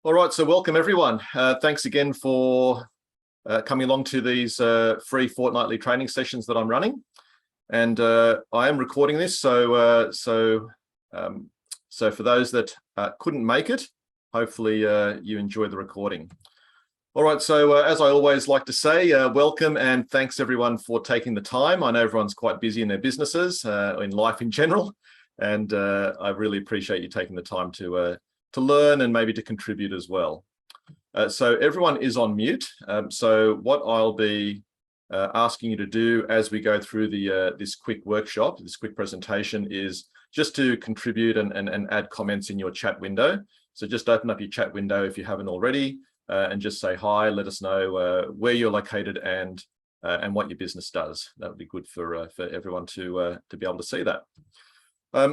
All right, so welcome everyone. Thanks again for coming along to these free fortnightly training sessions that I'm running. And I am recording this, so for those that couldn't make it, hopefully you enjoy the recording. All right, so as I always like to say, welcome and thanks everyone for taking the time. I know everyone's quite busy in their businesses, in life in general, and I really appreciate you taking the time to learn and maybe to contribute as well. So everyone is on mute. So what I'll be asking you to do as we go through this quick workshop, this quick presentation, is just to contribute and add comments in your chat window. So just open up your chat window if you haven't already, and just say hi, let us know where you're located and what your business does. That would be good for everyone to be able to see that.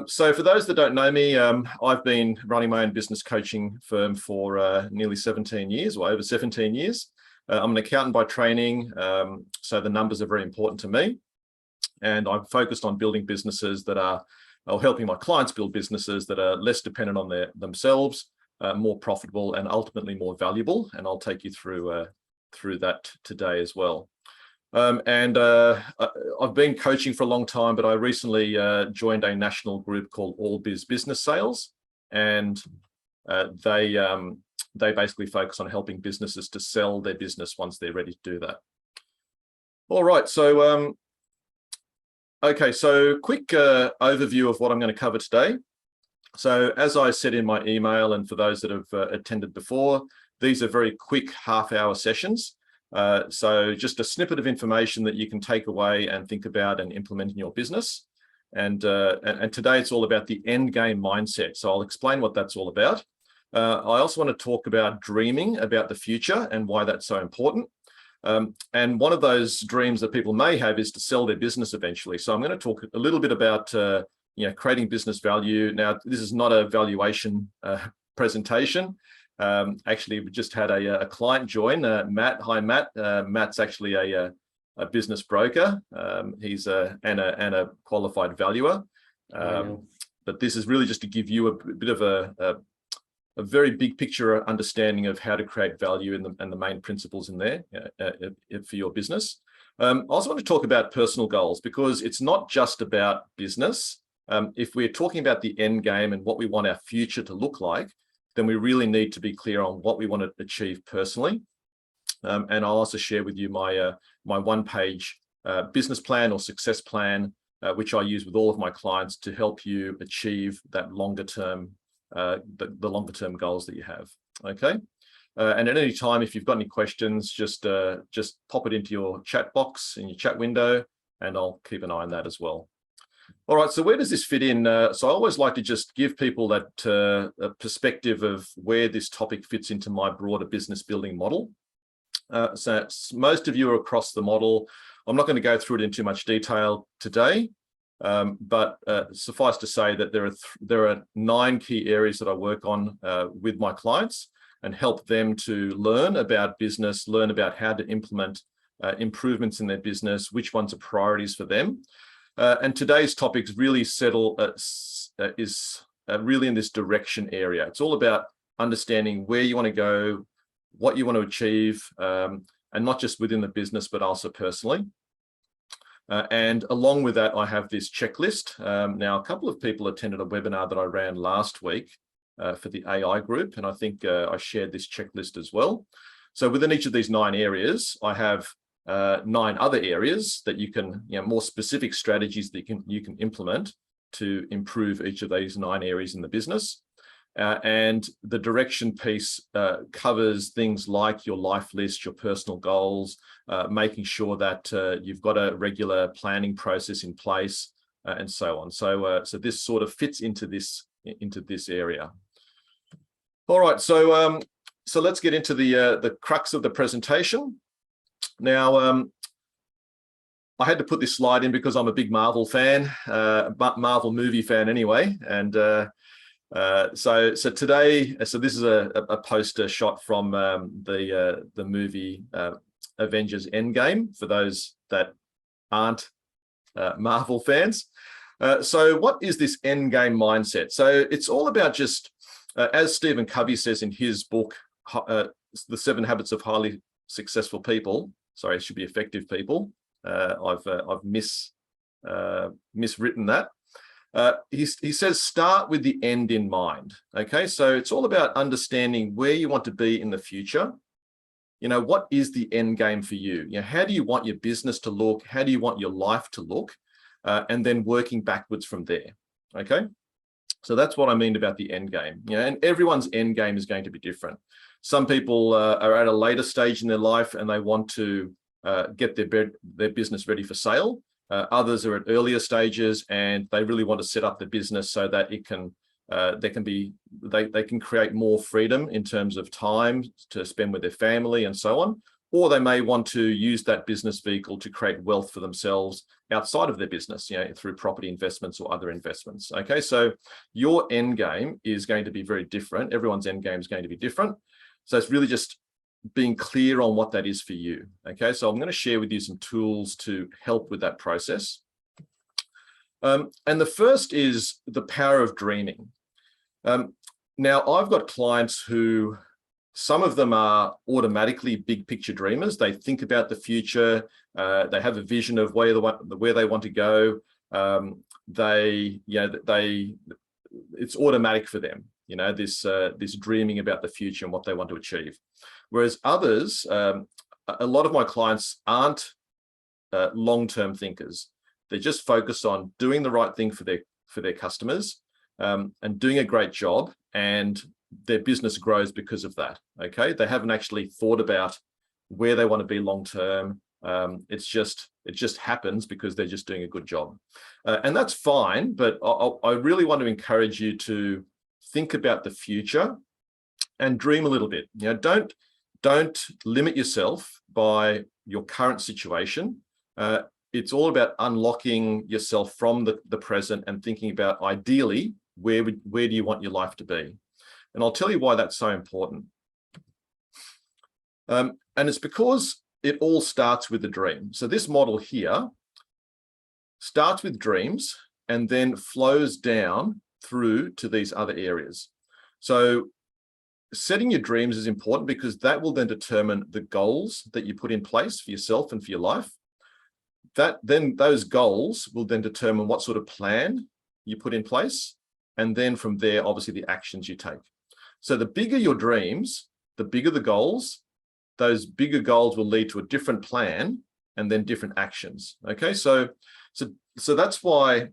So for those that don't know me, I've been running my own business coaching firm for nearly 17 years, or over 17 years. I'm an accountant by training, so the numbers are very important to me. And I'm focused on building businesses that are, or helping my clients build businesses that are less dependent on themselves, more profitable and ultimately more valuable. And I'll take you through that today as well. I've been coaching for a long time, but I recently joined a national group called All Biz Business Sales, and they basically focus on helping businesses to sell their business once they're ready to do that. All right, so okay, so quick overview of what I'm going to cover today. So as I said in my email, and for those that have attended before, these are very quick half-hour sessions. So just a snippet of information that you can take away and think about and implement in your business. And today it's all about the Endgame Mindset. So I'll explain what that's all about. I also want to talk about dreaming about the future and why that's so important. And one of those dreams that people may have is to sell their business eventually. So I'm going to talk a little bit about creating business value. Now, this is not a valuation presentation. Actually, we just had a client join, Matt. Hi, Matt. Matt's actually a business broker. He's and a qualified valuer. But this is really just to give you a bit of a very big picture understanding of how to create value and the main principles in there for your business. I also want to talk about personal goals, because it's not just about business. If we're talking about the end game and what we want our future to look like, then we really need to be clear on what we want to achieve personally. And I'll also share with you my one-page business plan or success plan, which I use with all of my clients to help you achieve that longer-term, the longer-term goals that you have. Okay. And at any time, if you've got any questions, just pop it into your chat box in your chat window, and I'll keep an eye on that as well. All right, so where does this fit in? So I always like to just give people that perspective of where this topic fits into my broader business building model. So most of you are across the model. I'm not going to go through it in too much detail today, but suffice to say that there are 9 key areas that I work on with my clients and help them to learn about business, learn about how to implement improvements in their business, which ones are priorities for them. And today's topics really is really in this direction area. It's all about understanding where you want to go, what you want to achieve, and not just within the business, but also personally. And along with that, I have this checklist. Now, a couple of people attended a webinar that I ran last week for the AI group, and I think I shared this checklist as well. So within each of these 9 areas, I have 9 other areas that you can, more specific strategies that you can implement to improve each of these 9 areas in the business. And the direction piece covers things like your life list, your personal goals, making sure that you've got a regular planning process in place, and so on. So this sort of fits into this area. All right, so let's get into the crux of the presentation. Now, I had to put this slide in because I'm a big Marvel fan, Marvel movie fan anyway. And so today, so this is a poster shot from the movie Avengers Endgame, for those that aren't Marvel fans. So what is this Endgame mindset? So it's all about just As Stephen Covey says in his book, The 7 Habits of Highly Successful People, sorry, it should be effective people. I've miswritten that. He says, start with the end in mind. Okay, so it's all about understanding where you want to be in the future. You know, what is the end game for you? You know, how do you want your business to look? How do you want your life to look? And then working backwards from there. Okay, so that's what I mean about the end game. You know, and everyone's end game is going to be different. Some people are at a later stage in their life and they want to get their business ready for sale. Others are at earlier stages and they really want to set up the business so that it can they can create more freedom in terms of time to spend with their family and so on. Or they may want to use that business vehicle to create wealth for themselves outside of their business, you know, through property investments or other investments. Okay, so your end game is going to be very different. Everyone's end game is going to be different. So it's really just being clear on what that is for you. Okay, so I'm going to share with you some tools to help with that process. And the first is the power of dreaming. Now, I've got clients who, some of them are automatically big picture dreamers. They think about the future. They have a vision of where they want to go. It's automatic for them. You know, this dreaming about the future and what they want to achieve. Whereas others, a lot of my clients aren't long-term thinkers. They're just focused on doing the right thing for their customers and doing a great job, and their business grows because of that. Okay, they haven't actually thought about where they want to be long-term. It just happens because they're just doing a good job, and that's fine. But I really want to encourage you to think about the future and dream a little bit. You know, don't limit yourself by your current situation. It's all about unlocking yourself from the present and thinking about, ideally, where do you want your life to be? And I'll tell you why that's so important. And it's because it all starts with a dream. So this model here starts with dreams and then flows down through to these other areas. So setting your dreams is important because that will then determine the goals that you put in place for yourself and for your life. Then those goals will then determine what sort of plan you put in place. And then from there, obviously, the actions you take. So the bigger your dreams, the bigger the goals. Those bigger goals will lead to a different plan and then different actions. Okay, so that's why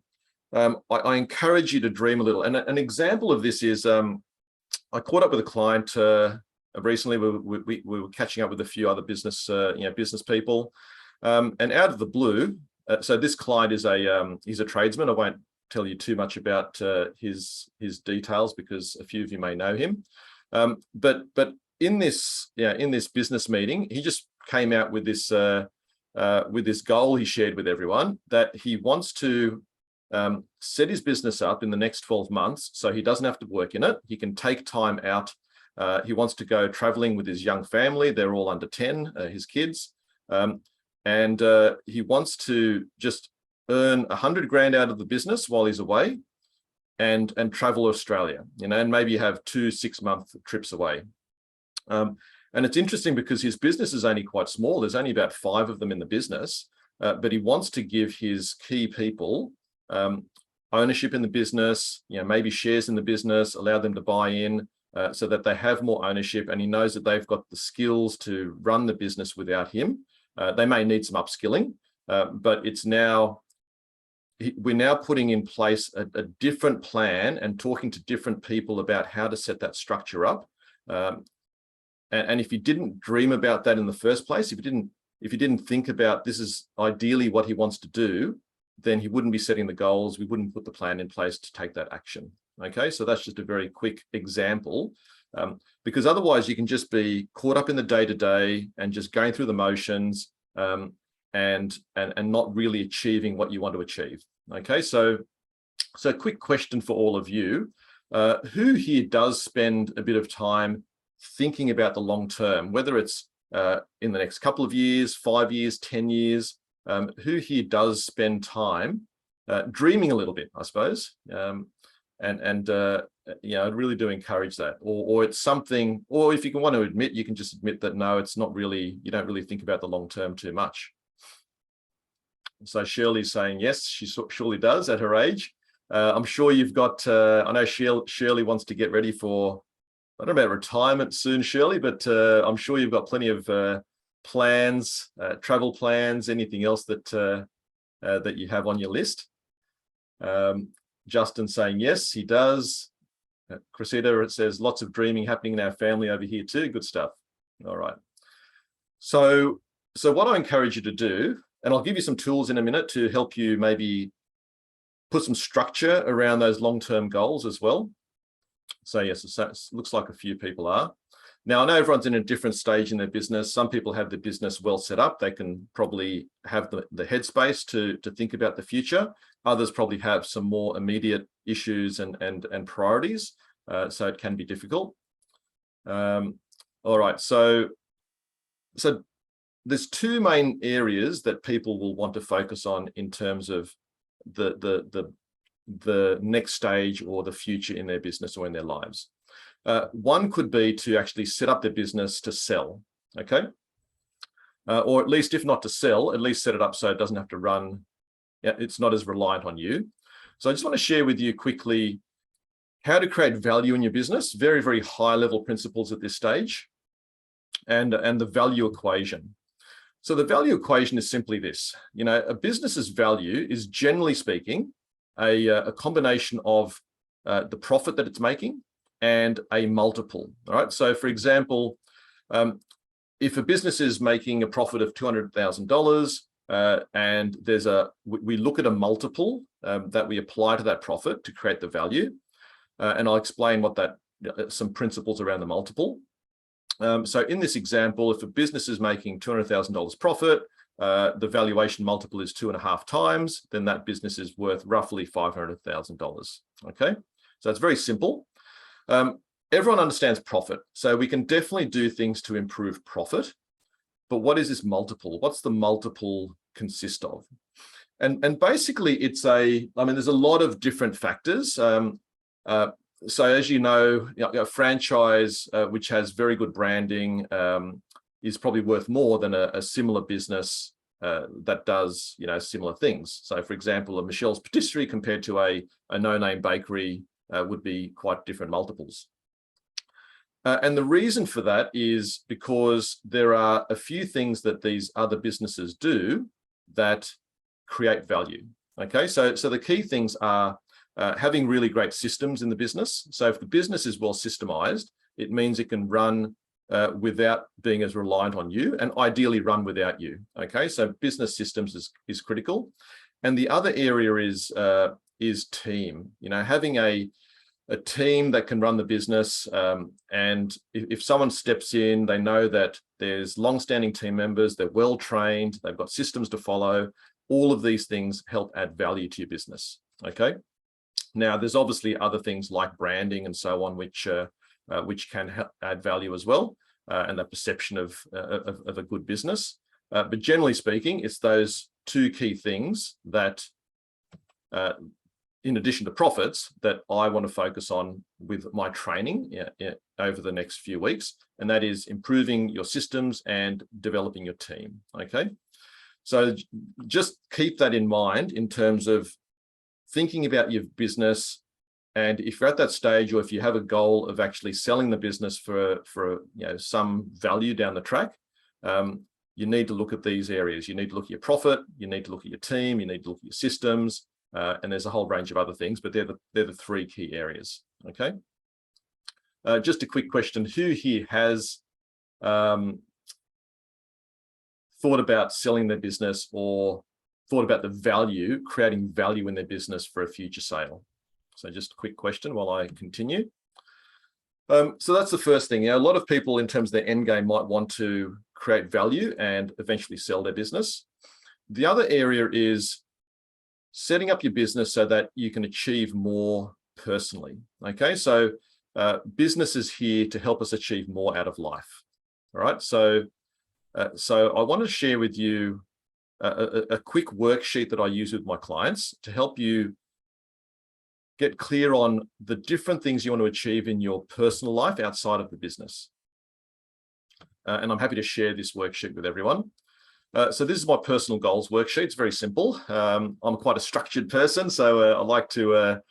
I encourage you to dream a little. And an example of this is I caught up with a client recently. We were catching up with a few other business people, and out of the blue. So this client is he's a tradesman. I won't tell you too much about his details because a few of you may know him. But in this business meeting, he just came out with this goal he shared with everyone, that he wants to set his business up in the next 12 months so he doesn't have to work in it. He can take time out. He wants to go traveling with his young family. They're all under 10, his kids. And he wants to just earn 100 grand out of the business while he's away and travel Australia, you know, and maybe have 2 6-month trips away. And it's interesting because his business is only quite small. There's only about 5 of them in the business, but he wants to give his key people ownership in the business, you know, maybe shares in the business, allow them to buy in so that they have more ownership. And he knows that they've got the skills to run the business without him. They may need some upskilling, but we're now putting in place a different plan and talking to different people about how to set that structure up. And if you didn't dream about that in the first place, if you didn't think about this is ideally what he wants to do, then he wouldn't be setting the goals. We wouldn't put the plan in place to take that action. Okay, so that's just a very quick example, because otherwise you can just be caught up in the day-to-day and just going through the motions and not really achieving what you want to achieve. Okay, so quick question for all of you. Who here does spend a bit of time thinking about the long term, whether it's in the next couple of years, 5 years, 10 years? Who here does spend time dreaming a little bit, I suppose? I really do encourage that. Or it's something, or if you can want to admit, you can just admit that no, it's not really, you don't really think about the long term too much. So Shirley's saying yes, she surely does at her age. I'm sure you've got, I know Shirley wants to get ready for, I don't know about retirement soon, Shirley, but I'm sure you've got plenty of plans, travel plans, anything else that you have on your list. Justin saying yes, he does. Cressida, it says lots of dreaming happening in our family over here too. Good stuff. All right. So what I encourage you to do, and I'll give you some tools in a minute to help you maybe put some structure around those long-term goals as well. So yes, it looks like a few people are. Now, I know everyone's in a different stage in their business. Some people have the business well set up. They can probably have the headspace to think about the future. Others probably have some more immediate issues and priorities. So it can be difficult. All right, so there's two main areas that people will want to focus on in terms of the next stage or the future in their business or in their lives. One could be to actually set up their business to sell, okay? Or at least, if not to sell, at least set it up so it doesn't have to run, it's not as reliant on you. So I just want to share with you quickly how to create value in your business, very, very high level principles at this stage, and the value equation. So the value equation is simply this, a business's value is, generally speaking, a combination of the profit that it's making and a multiple. All right. So for example, if a business is making a profit of $200,000 and we look at a multiple that we apply to that profit to create the value, and I'll explain what some principles around the multiple. So in this example, if a business is making $200,000 profit, the valuation multiple is 2.5 times, then that business is worth roughly $500,000. Okay, so it's very simple. Everyone understands profit, so we can definitely do things to improve profit. But what is this multiple? What's the multiple consist of? And basically, there's a lot of different factors. So as you know, a franchise which has very good branding is probably worth more than a similar business that does similar things. So for example, a Michelle's Patisserie compared to a no-name bakery would be quite different multiples. And the reason for that is because there are a few things that these other businesses do that create value. Okay, so the key things are having really great systems in the business. So if the business is well systemized, it means it can run without being as reliant on you, and ideally run without you. Okay, so business systems is critical. And the other area is team. Having a team that can run the business, and if someone steps in, they know that there's long-standing team members, they're well trained, they've got systems to follow. All of these things help add value to your business. Okay. Now, there's obviously other things like branding and so on, which can help add value as well, and the perception of a good business. But generally speaking, it's those two key things that, in addition to profits, that I want to focus on with my training over the next few weeks, and that is improving your systems and developing your team. Okay, so just keep that in mind in terms of thinking about your business. And if you're at that stage, or if you have a goal of actually selling the business for some value down the track, you need to look at these areas. You need to look at your profit, you need to look at your team, you need to look at your systems, and there's a whole range of other things, but they're the three key areas. Okay. Just a quick question: who here has thought about selling their business, or thought about the value, creating value in their business for a future sale? So just a quick question while I continue. So that's the first thing. A lot of people, in terms of their end game, might want to create value and eventually sell their business. The other area is setting up your business so that you can achieve more personally. Okay, so business is here to help us achieve more out of life. All right, so I want to share with you a quick worksheet that I use with my clients to help you get clear on the different things you want to achieve in your personal life outside of the business. And I'm happy to share this worksheet with everyone. So this is my personal goals worksheet. It's very simple. I'm quite a structured person, so I like to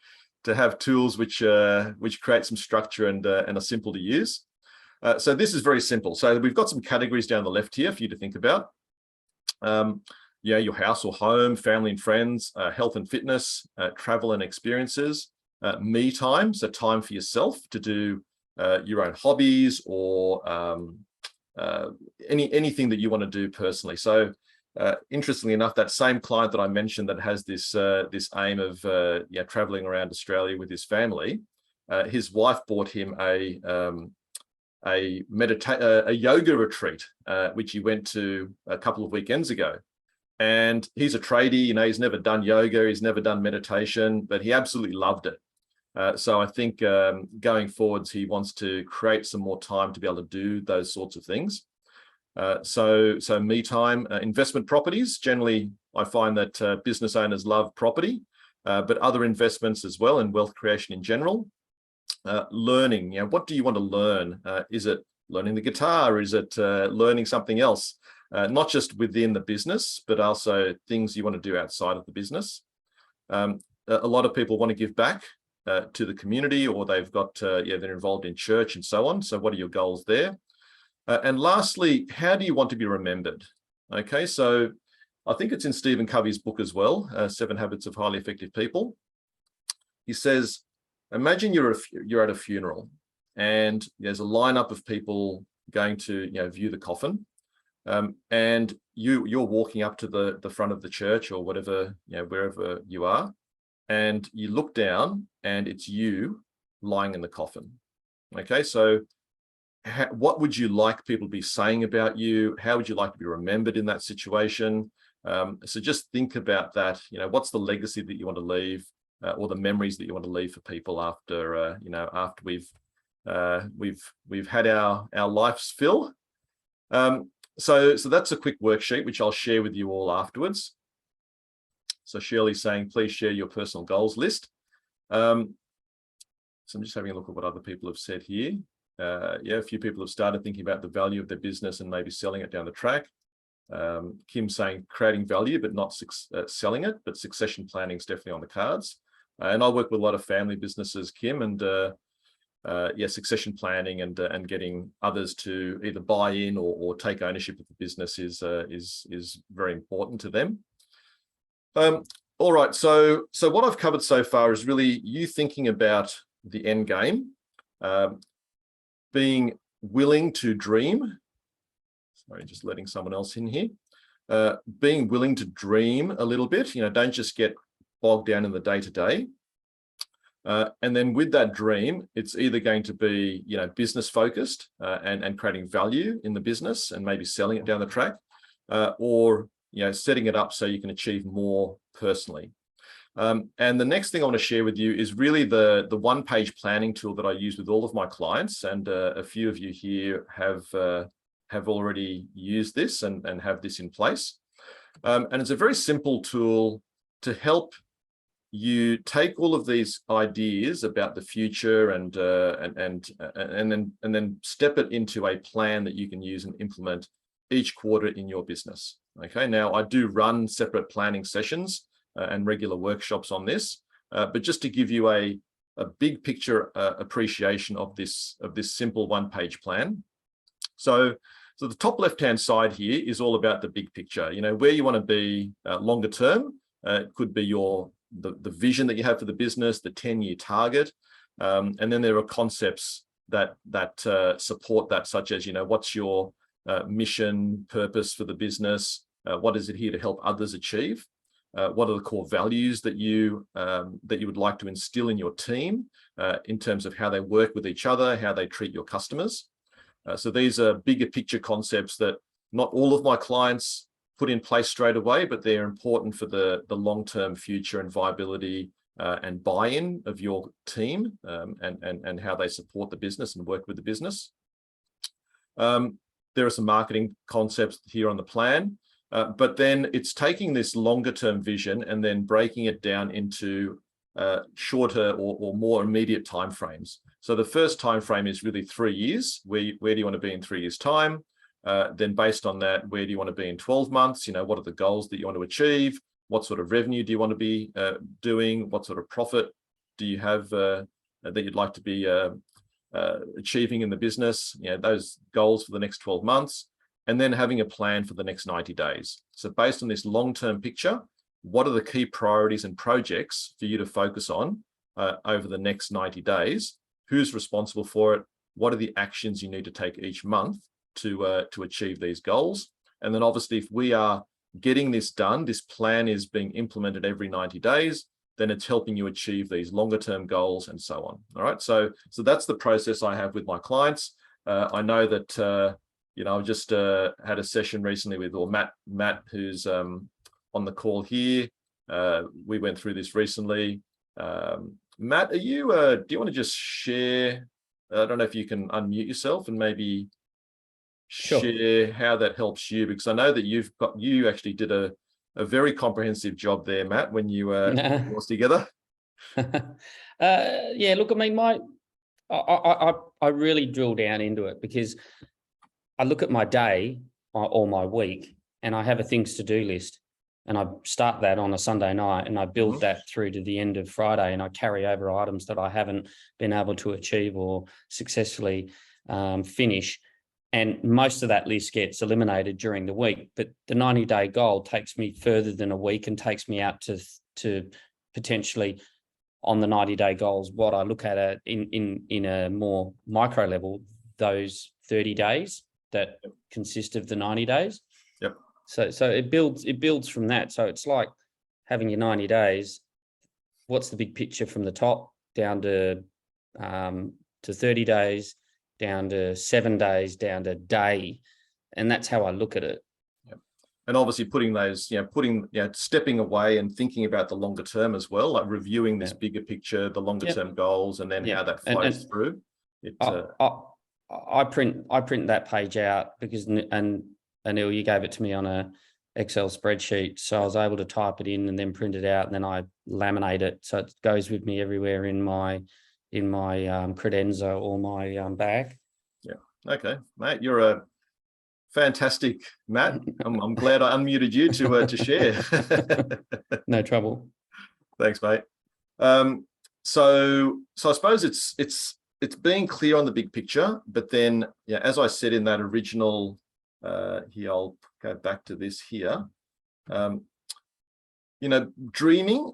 have tools which create some structure and are simple to use. So this is very simple. So we've got some categories down the left here for you to think about. Yeah, your house or home, family and friends, health and fitness, travel and experiences, me time, so time for yourself to do your own hobbies or anything that you want to do personally. So interestingly enough, that same client that I mentioned that has this aim of traveling around Australia with his family, his wife bought him a yoga retreat, which he went to a couple of weekends ago. And he's a tradie, he's never done yoga, he's never done meditation, but he absolutely loved it. So I think going forwards, he wants to create some more time to be able to do those sorts of things. So me time, investment properties. Generally, I find that business owners love property, but other investments as well and wealth creation in general. Learning, what do you want to learn? Is it learning the guitar? Is it learning something else? Not just within the business, but also things you want to do outside of the business. A lot of people want to give back to the community, or they've got, they're involved in church and so on. So what are your goals there? And lastly, how do you want to be remembered? Okay, so I think it's in Stephen Covey's book as well, 7 Habits of Highly Effective People. He says, imagine you're at a funeral and there's a lineup of people going to view the coffin. And you're walking up to the front of the church or whatever, wherever you are, and you look down and it's you lying in the coffin. Okay, so what would you like people to be saying about you? How would you like to be remembered in that situation? So just think about that. What's the legacy that you want to leave, or the memories that you want to leave for people after after we've had our life's fill. So that's a quick worksheet, which I'll share with you all afterwards. So Shirley's saying, please share your personal goals list. So I'm just having a look at what other people have said here. A few people have started thinking about the value of their business and maybe selling it down the track. Kim saying creating value, but not selling it, but succession planning is definitely on the cards. And I work with a lot of family businesses, Kim, and succession planning and getting others to either buy in or take ownership of the business is very important to them. All right, so what I've covered so far is really you thinking about the end game, being willing to dream. Sorry, just letting someone else in here. Being willing to dream a little bit. Don't just get bogged down in the day-to-day. And then with that dream, it's either going to be, business focused and creating value in the business and maybe selling it down the track, or, setting it up so you can achieve more personally. And the next thing I want to share with you is really the one-page planning tool that I use with all of my clients. And a few of you here have already used this and have this in place. And it's a very simple tool to help you take all of these ideas about the future and then step it into a plan that you can use and implement each quarter in your business. Okay, now I do run separate planning sessions and regular workshops on this, but just to give you a big picture appreciation of this simple one-page plan. So the top left-hand side here is all about the big picture. Where you want to be longer term. It could be the vision that you have for the business, the 10-year target, and then there are concepts that support that, such as what's your mission, purpose for the business, what is it here to help others achieve, what are the core values that you would like to instill in your team in terms of how they work with each other, how they treat your customers. So these are bigger picture concepts that not all of my clients put in place straight away, but they're important for the long-term future and viability and buy-in of your team and how they support the business and work with the business. There are some marketing concepts here on the plan, but then it's taking this longer-term vision and then breaking it down into shorter or more immediate timeframes. So the first time frame is really 3 years. Where do you want to be in 3 years' time? Then based on that, where do you want to be in 12 months? What are the goals that you want to achieve? What sort of revenue do you want to be doing? What sort of profit do you have that you'd like to be achieving in the business? Those goals for the next 12 months, and then having a plan for the next 90 days. So based on this long-term picture, what are the key priorities and projects for you to focus on over the next 90 days? Who's responsible for it? What are the actions you need to take each month to achieve these goals? And then obviously, if we are getting this done, this plan is being implemented every 90 days, then it's helping you achieve these longer term goals and so on. All right. So that's the process I have with my clients. I know that, I just had a session recently with Matt, who's on the call here. We went through this recently. Matt, do you want to just share? I don't know if you can unmute yourself and maybe share how that helps you, because I know that you actually did a very comprehensive job there, Matt, when you was together. Yeah, look, I mean, I really drill down into it, because I look at my day or my week, and I have a things to do list, and I start that on a Sunday night, and I build that through to the end of Friday, and I carry over items that I haven't been able to achieve or successfully finish. And most of that list gets eliminated during the week. But the 90-day goal takes me further than a week and takes me out to potentially, on the 90-day goals, what I look at in a more micro level, those 30 days that consist of the 90 days. Yep. So it builds from that. So it's like having your 90 days. What's the big picture from the top down to 30 days? Down to 7 days, down to day. And that's how I look at it. Yep. And obviously putting those, stepping away and thinking about the longer term as well, like reviewing this bigger picture, the longer term goals, and then how that flows through. I print that page out because, and Anil, you gave it to me on a Excel spreadsheet. So I was able to type it in and then print it out, and then I laminate it. So it goes with me everywhere in my credenza or my bag. Yeah. Okay, mate, you're a fantastic Matt. I'm glad I unmuted you to share. No trouble. Thanks, mate. So I suppose it's being clear on the big picture, but then as I said in that original here, I'll go back to this here. Dreaming.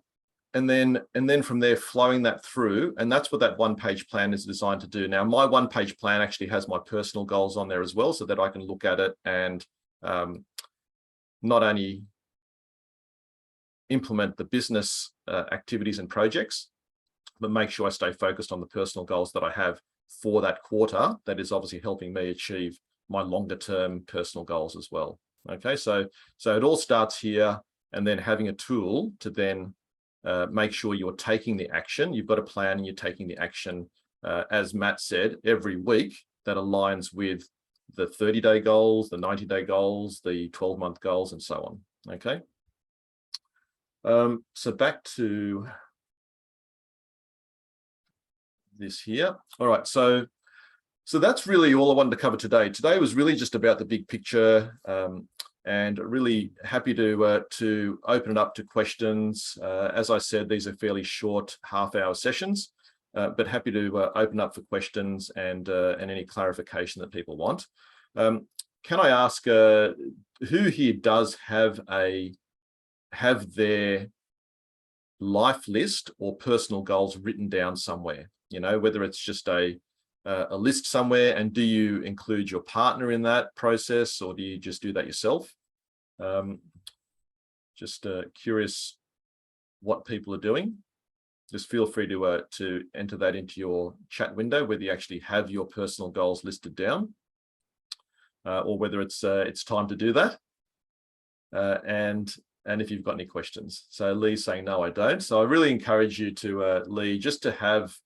And then from there, flowing that through. And that's what that one-page plan is designed to do. Now, my one-page plan actually has my personal goals on there as well, so that I can look at it and not only implement the business activities and projects, but make sure I stay focused on the personal goals that I have for that quarter. That is obviously helping me achieve my longer-term personal goals as well. Okay, so it all starts here, and then having a tool to then make sure you're taking the action. You've got a plan and you're taking the action, as Matt said, every week that aligns with the 30-day goals, the 90-day goals, the 12-month goals, and so on. Okay. So back to this here. All right. So that's really all I wanted to cover today. Today was really just about the big picture. And really happy to open it up to questions. As I said, these are fairly short half-hour sessions, but happy to open up for questions and any clarification that people want. Can I ask who here does have their life list or personal goals written down somewhere? Whether it's just a list somewhere, and do you include your partner in that process, or do you just do that yourself? Just curious what people are doing. Just feel free to enter that into your chat window, whether you actually have your personal goals listed down, or whether it's time to do that. And if you've got any questions. So Lee's saying no, I don't. So I really encourage you to Lee, just to have,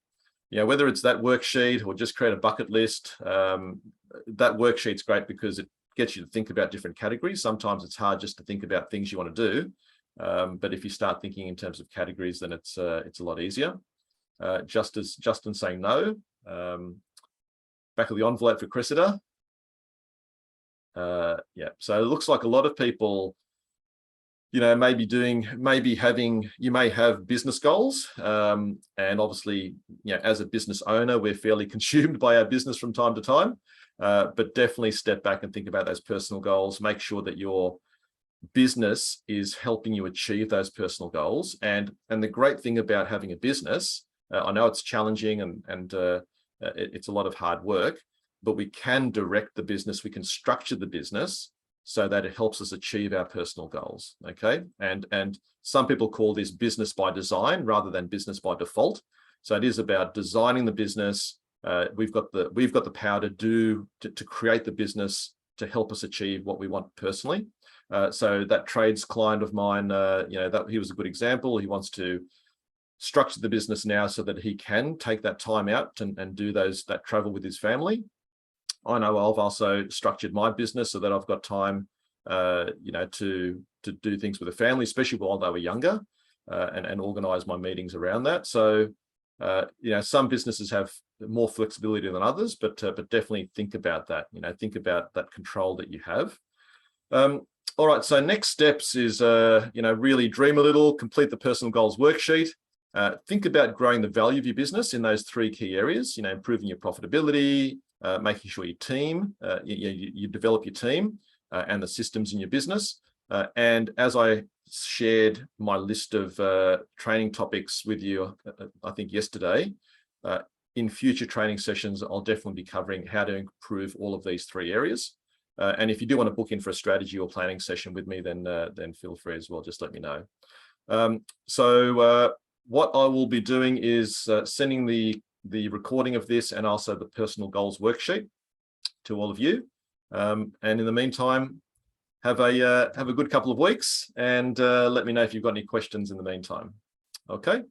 whether it's that worksheet or just create a bucket list. That worksheet's great because it gets you to think about different categories. Sometimes it's hard just to think about things you want to do, But if you start thinking in terms of categories, then it's a lot easier. Just as Justin saying no. Back of the envelope for Cressida. Yeah, so it looks like a lot of people, you know, you may have business goals, and obviously, you know, as a business owner, we're fairly consumed by our business from time to time, but definitely step back and think about those personal goals. Make sure that your business is helping you achieve those personal goals. And the great thing about having a business, I know it's challenging and it's a lot of hard work, but we can direct the business, we can structure the business so that it helps us achieve our personal goals. Okay, and some people call this business by design rather than business by default. So it is about designing the business. We've got the power to create the business to help us achieve what we want personally. So that trades client of mine, you know, that he was a good example. He wants to structure the business now so that he can take that time out and do that travel with his family. I know I've also structured my business so that I've got time, you know, to do things with the family, especially while they were younger, and organize my meetings around that. So, you know, some businesses have more flexibility than others, but definitely think about that. You know, think about that control that you have. All right. So next steps is, you know, really dream a little, complete the personal goals worksheet. Think about growing the value of your business in those 3 key areas. You know, improving your profitability. Making sure your team, you develop your team and the systems in your business. And as I shared my list of training topics with you, I think yesterday, in future training sessions, I'll definitely be covering how to improve all of these 3 areas. And if you do want to book in for a strategy or planning session with me, then feel free as well. Just let me know. So what I will be doing is sending the recording of this and also the personal goals worksheet to all of you. And in the meantime, have a good couple of weeks, and let me know if you've got any questions in the meantime. Okay.